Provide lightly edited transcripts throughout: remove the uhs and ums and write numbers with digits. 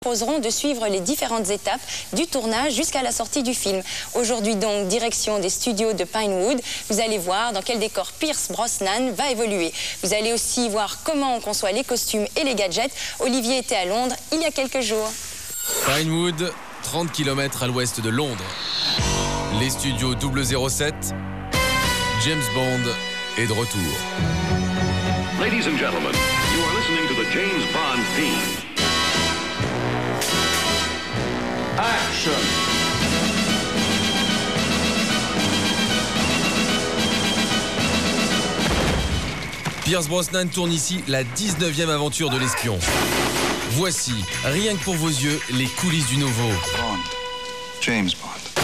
Proposeront de suivre les différentes étapes du tournage jusqu'à la sortie du film. Aujourd'hui donc, direction des studios de Pinewood. Vous allez voir dans quel décor Pierce Brosnan va évoluer. Vous allez aussi voir comment on conçoit les costumes et les gadgets. Olivier était à Londres il y a quelques jours. Pinewood, 30 km à l'ouest de Londres. Les studios 007, James Bond est de retour. Ladies and gentlemen, you are listening to the James Bond theme. Action! Pierce Brosnan tourne ici la 19e aventure de l'espion. Voici, rien que pour vos yeux, les coulisses du nouveau Bond. James Bond.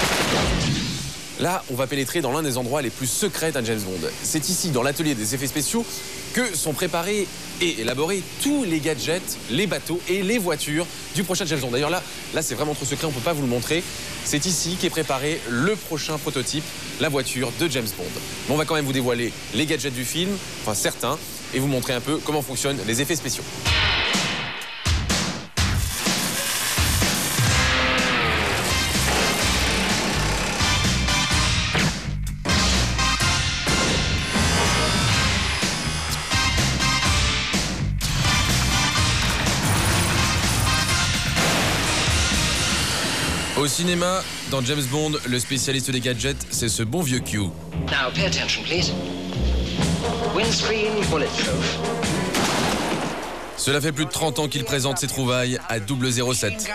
Là, on va pénétrer dans l'un des endroits les plus secrets d'un James Bond. C'est ici, dans l'atelier des effets spéciaux, que sont préparés et élaborés tous les gadgets, les bateaux et les voitures du prochain James Bond. D'ailleurs, là c'est vraiment trop secret, on ne peut pas vous le montrer. C'est ici qu'est préparé le prochain prototype, la voiture de James Bond. Mais on va quand même vous dévoiler les gadgets du film, enfin certains, et vous montrer un peu comment fonctionnent les effets spéciaux. Au cinéma, dans James Bond, le spécialiste des gadgets, c'est ce bon vieux Q. Now pay attention, please. Windscreen bulletproof. Cela fait plus de 30 ans qu'il présente ses trouvailles à 007.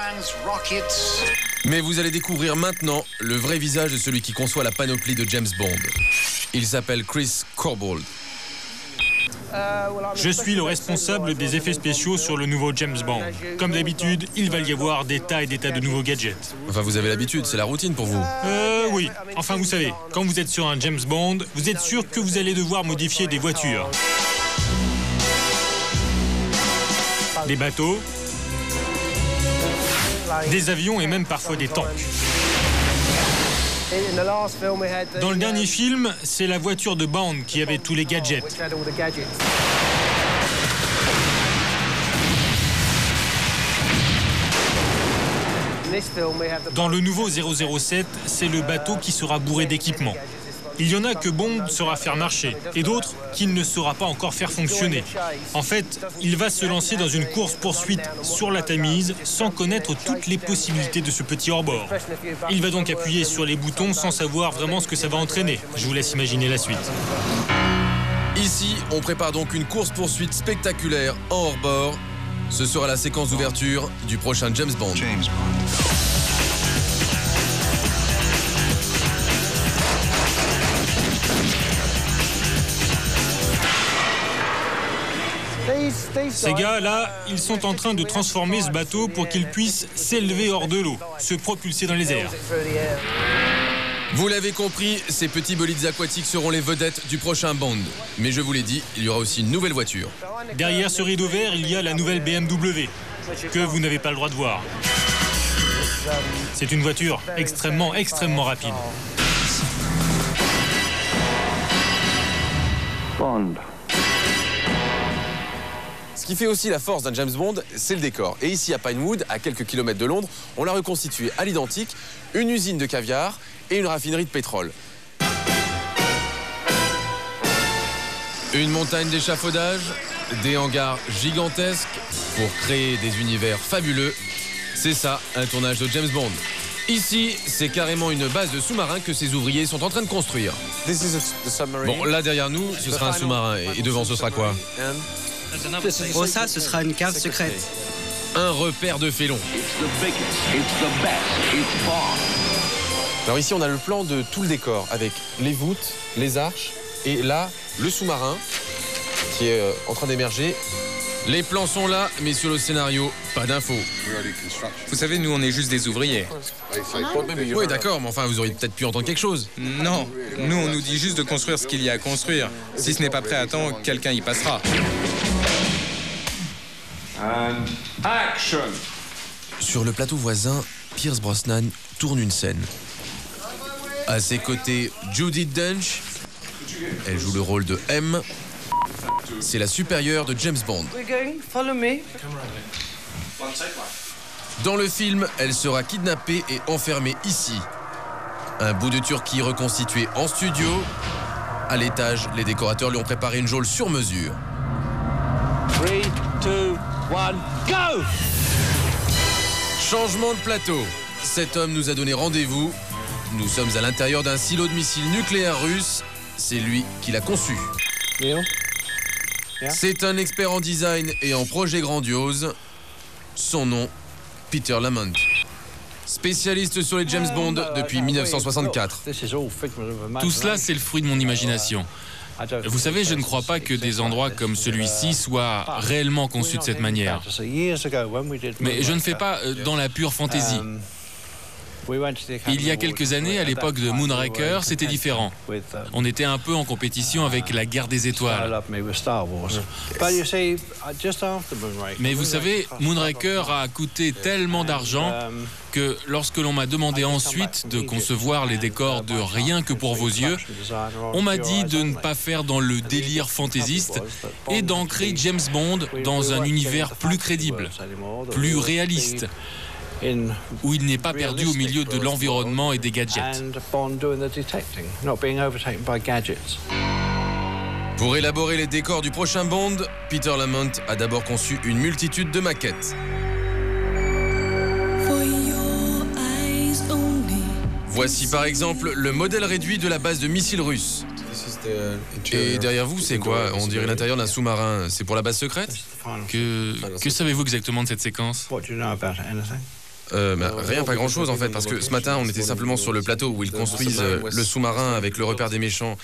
Mais vous allez découvrir maintenant le vrai visage de celui qui conçoit la panoplie de James Bond. Il s'appelle Chris Corbould. Je suis le responsable des effets spéciaux sur le nouveau James Bond. Comme d'habitude, il va y avoir des tas et des tas de nouveaux gadgets. Enfin, vous avez l'habitude, c'est la routine pour vous. Oui. Enfin, vous savez, quand vous êtes sur un James Bond, vous êtes sûr que vous allez devoir modifier des voitures, des bateaux, des avions et même parfois des tanks. Dans le dernier film, c'est la voiture de Bond qui avait tous les gadgets. Dans le nouveau 007, c'est le bateau qui sera bourré d'équipements. Il y en a que Bond saura faire marcher et d'autres qu'il ne saura pas encore faire fonctionner. En fait, il va se lancer dans une course-poursuite sur la Tamise sans connaître toutes les possibilités de ce petit hors-bord. Il va donc appuyer sur les boutons sans savoir vraiment ce que ça va entraîner. Je vous laisse imaginer la suite. Ici, on prépare donc une course-poursuite spectaculaire en hors-bord. Ce sera la séquence d'ouverture du prochain James Bond. James Bond. Ces gars-là, ils sont en train de transformer ce bateau pour qu'il puisse s'élever hors de l'eau, se propulser dans les airs. Vous l'avez compris, ces petits bolides aquatiques seront les vedettes du prochain Bond. Mais je vous l'ai dit, il y aura aussi une nouvelle voiture. Derrière ce rideau vert, il y a la nouvelle BMW, que vous n'avez pas le droit de voir. C'est une voiture extrêmement rapide. Bond. Ce qui fait aussi la force d'un James Bond, c'est le décor. Et ici à Pinewood, à quelques kilomètres de Londres, on l'a reconstitué à l'identique, une usine de caviar et une raffinerie de pétrole. Une montagne d'échafaudage, des hangars gigantesques pour créer des univers fabuleux. C'est ça, un tournage de James Bond. Ici, c'est carrément une base de sous-marins que ces ouvriers sont en train de construire. Bon, là derrière nous, ce sera un sous-marin. Et devant, ce sera quoi ? Oh, ça, ce sera une cave secrète. Un repère de félons. Alors ici, on a le plan de tout le décor, avec les voûtes, les arches, et là, le sous-marin qui est en train d'émerger. Les plans sont là, mais sur le scénario, pas d'infos. Vous savez, nous, on est juste des ouvriers. Oui, d'accord, mais enfin, vous auriez peut-être pu entendre quelque chose. Non, nous, on nous dit juste de construire ce qu'il y a à construire. Si ce n'est pas prêt à temps, quelqu'un y passera. And action! Sur le plateau voisin, Pierce Brosnan tourne une scène. À ses côtés, Judi Dench. Elle joue le rôle de M. C'est la supérieure de James Bond. Dans le film, elle sera kidnappée et enfermée ici. Un bout de Turquie reconstitué en studio. À l'étage, les décorateurs lui ont préparé une geôle sur mesure. 3, 2, 1, go! Changement de plateau. Cet homme nous a donné rendez-vous. Nous sommes à l'intérieur d'un silo de missiles nucléaires russes. C'est lui qui l'a conçu. C'est un expert en design et en projet grandiose. Son nom, Peter Lamont. Spécialiste sur les James Bond depuis 1964. Tout cela, c'est le fruit de mon imagination. Vous savez, je ne crois pas que des endroits comme celui-ci soient réellement conçus de cette manière. Mais je ne fais pas dans la pure fantaisie. Il y a quelques années, à l'époque de Moonraker, c'était différent. On était un peu en compétition avec la guerre des étoiles. Mais vous savez, Moonraker a coûté tellement d'argent que lorsque l'on m'a demandé ensuite de concevoir les décors de Rien que pour vos yeux, on m'a dit de ne pas faire dans le délire fantaisiste et d'ancrer James Bond dans un univers plus crédible, plus réaliste, où il n'est pas perdu au milieu de l'environnement et des gadgets. Pour élaborer les décors du prochain Bond, Peter Lamont a d'abord conçu une multitude de maquettes. Voici par exemple le modèle réduit de la base de missiles russes. Et derrière vous, c'est quoi? On dirait l'intérieur d'un sous-marin. C'est pour la base secrète? Que savez-vous exactement de cette séquence? Rien, pas grand-chose en fait, parce que ce matin, on était simplement sur le plateau où ils construisent le sous-marin avec le repère des méchants,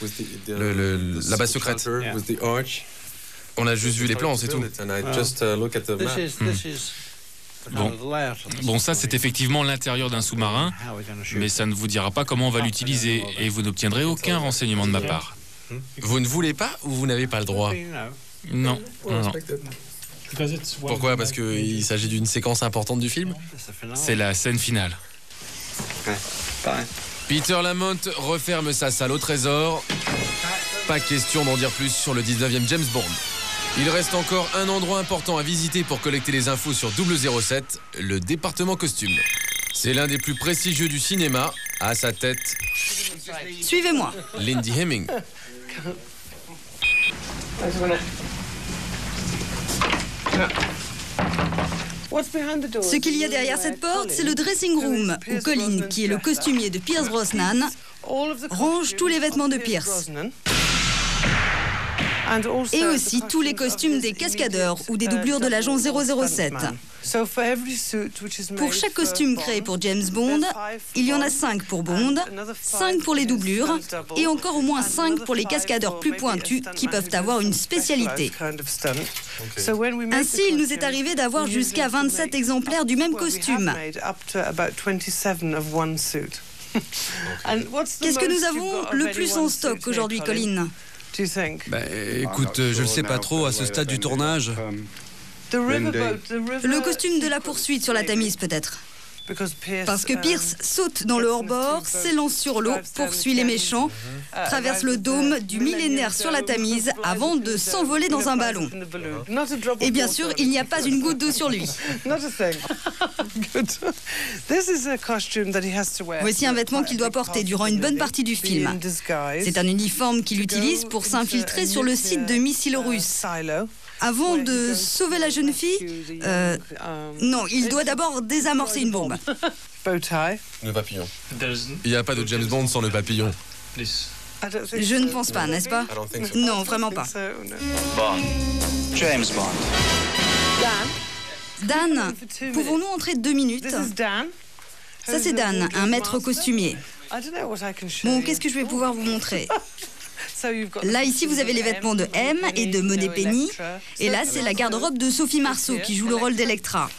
la base secrète. On a juste vu les plans, c'est tout. Bon, ça c'est effectivement l'intérieur d'un sous-marin, mais ça ne vous dira pas comment on va l'utiliser et vous n'obtiendrez aucun renseignement de ma part. Vous ne voulez pas ou vous n'avez pas le droit? Non. Pourquoi? Parce qu'il s'agit d'une séquence importante du film? C'est la scène finale. Peter Lamont referme sa salle au trésor. Pas question d'en dire plus sur le 19e James Bond. Il reste encore un endroit important à visiter pour collecter les infos sur 007, le département costume. C'est l'un des plus prestigieux du cinéma. À sa tête, Suivez-moi. Lindy Hemming. Ce qu'il y a derrière cette porte, c'est le dressing room, où Colin, qui est le costumier de Pierce Brosnan, range tous les vêtements de Pierce. Et aussi tous les costumes des cascadeurs ou des doublures de l'agent 007. Pour chaque costume créé pour James Bond, il y en a 5 pour Bond, 5 pour les doublures et encore au moins 5 pour les cascadeurs plus pointus qui peuvent avoir une spécialité. Ainsi, il nous est arrivé d'avoir jusqu'à 27 exemplaires du même costume. Qu'est-ce que nous avons le plus en stock aujourd'hui, Colin? Écoute, je ne sais pas trop à ce stade du tournage. Le costume de la poursuite sur la Tamise, peut-être. Parce que Pierce saute dans le hors-bord, s'élance sur l'eau, poursuit les méchants, traverse le dôme du millénaire sur la Tamise avant de s'envoler dans un ballon. Et bien sûr, il n'y a pas une goutte d'eau sur lui. Voici un vêtement qu'il doit porter durant une bonne partie du film. C'est un uniforme qu'il utilise pour s'infiltrer sur le site de missiles russes. Avant de sauver la jeune fille, non, il doit d'abord désamorcer une bombe. Le papillon. Il n'y a pas de James Bond sans le papillon. Je ne pense pas, n'est-ce pas? Non, vraiment pas. Bond. James Bond. Dan, pouvons-nous entrer 2 minutes? Ça, c'est Dan, un maître costumier. Bon, qu'est-ce que je vais pouvoir vous montrer? Là, ici, vous avez les vêtements de M et de Moneypenny. Et là, c'est la garde-robe de Sophie Marceau qui joue le rôle d'Electra.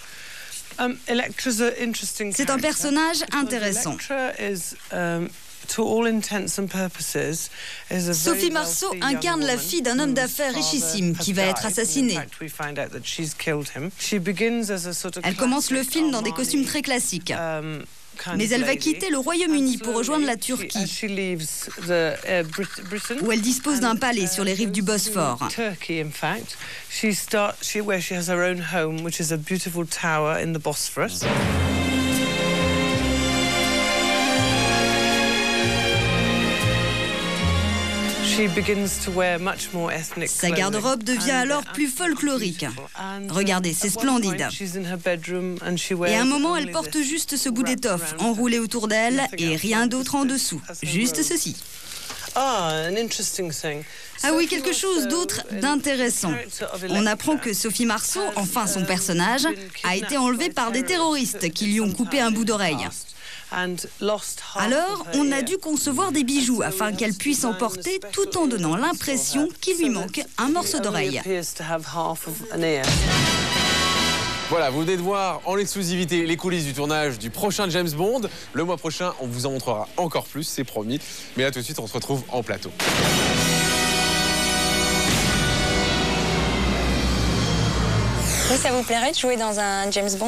C'est un personnage intéressant. Sophie Marceau incarne la fille d'un homme d'affaires richissime qui va être assassiné. Elle commence le film dans des costumes très classiques. Mais elle va quitter le Royaume-Uni pour rejoindre la Turquie, où elle dispose d'un palais sur les rives du Bosphore. Sa garde-robe devient alors plus folklorique. Regardez, c'est splendide. Et à un moment, elle porte juste ce bout d'étoffe enroulé autour d'elle et rien d'autre en dessous. Juste ceci. Ah oui, quelque chose d'autre d'intéressant. On apprend que Sophie Marceau, enfin son personnage, a été enlevée par des terroristes qui lui ont coupé un bout d'oreille. Alors, on a dû concevoir des bijoux afin qu'elle puisse en porter tout en donnant l'impression qu'il lui manque un morceau d'oreille. Voilà, vous venez de voir en exclusivité les coulisses du tournage du prochain James Bond. Le mois prochain, on vous en montrera encore plus, c'est promis. Mais là, tout de suite, on se retrouve en plateau. Oui, ça vous plairait de jouer dans un James Bond ?